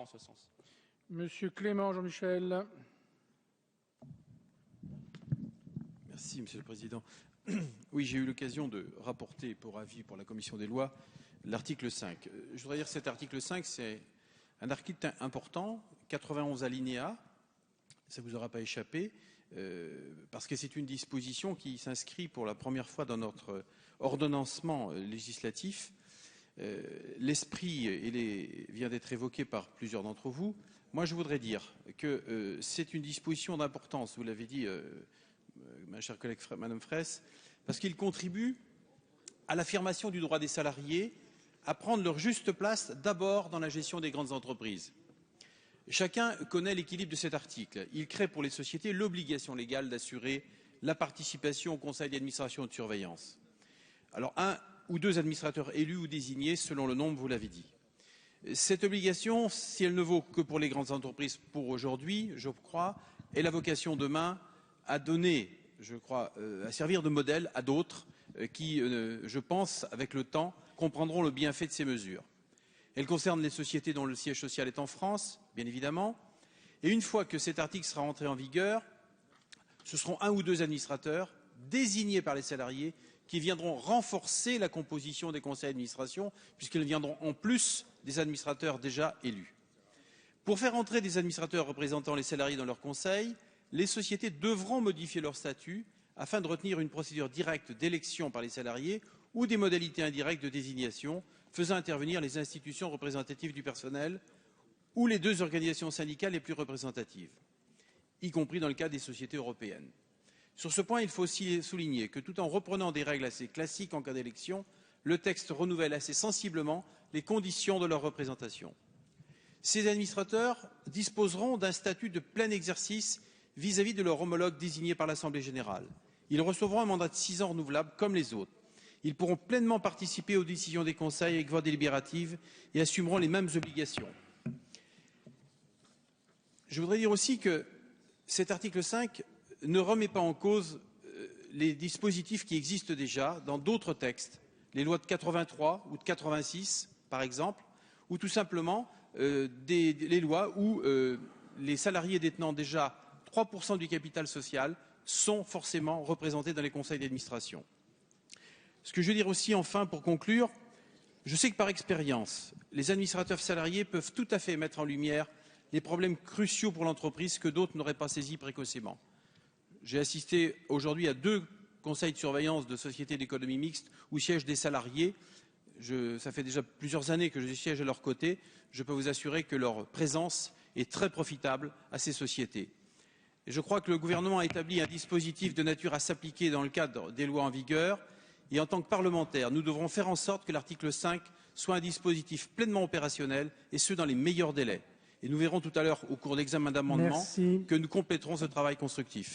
ce sens. Monsieur Clément Jean-Michel. Merci, Monsieur le Président. Oui, j'ai eu l'occasion de rapporter pour avis pour la Commission des lois l'article 5. Je voudrais dire que cet article 5, c'est un article important, 91 alinéas, ça ne vous aura pas échappé, parce que c'est une disposition qui s'inscrit pour la première fois dans notre ordonnancement législatif. L'esprit vient d'être évoqué par plusieurs d'entre vous. Moi, je voudrais dire que c'est une disposition d'importance, vous l'avez dit, ma chère collègue Madame Fraisse, parce qu'il contribue à l'affirmation du droit des salariés à prendre leur juste place d'abord dans la gestion des grandes entreprises. Chacun connaît l'équilibre de cet article. Il crée pour les sociétés l'obligation légale d'assurer la participation au conseil d'administration et de surveillance. Alors, 1 ou 2 administrateurs élus ou désignés selon le nombre, vous l'avez dit. Cette obligation, si elle ne vaut que pour les grandes entreprises pour aujourd'hui, je crois, est la vocation demain à donner, je crois, à servir de modèle à d'autres qui, je pense, avec le temps, comprendront le bienfait de ces mesures. Elle concerne les sociétés dont le siège social est en France, bien évidemment. Et une fois que cet article sera entré en vigueur, ce seront 1 ou 2 administrateurs désignés par les salariés qui viendront renforcer la composition des conseils d'administration, puisqu'ils viendront en plus des administrateurs déjà élus. Pour faire entrer des administrateurs représentant les salariés dans leur conseil, les sociétés devront modifier leur statut afin de retenir une procédure directe d'élection par les salariés ou des modalités indirectes de désignation faisant intervenir les institutions représentatives du personnel ou les 2 organisations syndicales les plus représentatives, y compris dans le cas des sociétés européennes. Sur ce point, il faut aussi souligner que tout en reprenant des règles assez classiques en cas d'élection, le texte renouvelle assez sensiblement les conditions de leur représentation. Ces administrateurs disposeront d'un statut de plein exercice vis-à-vis de leur homologue désigné par l'Assemblée générale. Ils recevront un mandat de 6 ans renouvelable comme les autres. Ils pourront pleinement participer aux décisions des conseils avec voix délibérative et assumeront les mêmes obligations. Je voudrais dire aussi que cet article 5 ne remet pas en cause les dispositifs qui existent déjà dans d'autres textes, les lois de 83 ou de 86 par exemple, ou tout simplement les lois où les salariés détenant déjà 3% du capital social sont forcément représentés dans les conseils d'administration. Ce que je veux dire aussi, enfin, pour conclure, je sais que par expérience, les administrateurs salariés peuvent tout à fait mettre en lumière les problèmes cruciaux pour l'entreprise que d'autres n'auraient pas saisis précocement. J'ai assisté aujourd'hui à 2 conseils de surveillance de sociétés d'économie mixte où siègent des salariés. Ça fait déjà plusieurs années que je siège à leur côté. Je peux vous assurer que leur présence est très profitable à ces sociétés. Et je crois que le gouvernement a établi un dispositif de nature à s'appliquer dans le cadre des lois en vigueur. Et en tant que parlementaires, nous devrons faire en sorte que l'article 5 soit un dispositif pleinement opérationnel, et ce, dans les meilleurs délais. Et nous verrons tout à l'heure, au cours d'examen d'amendements, que nous compléterons ce travail constructif.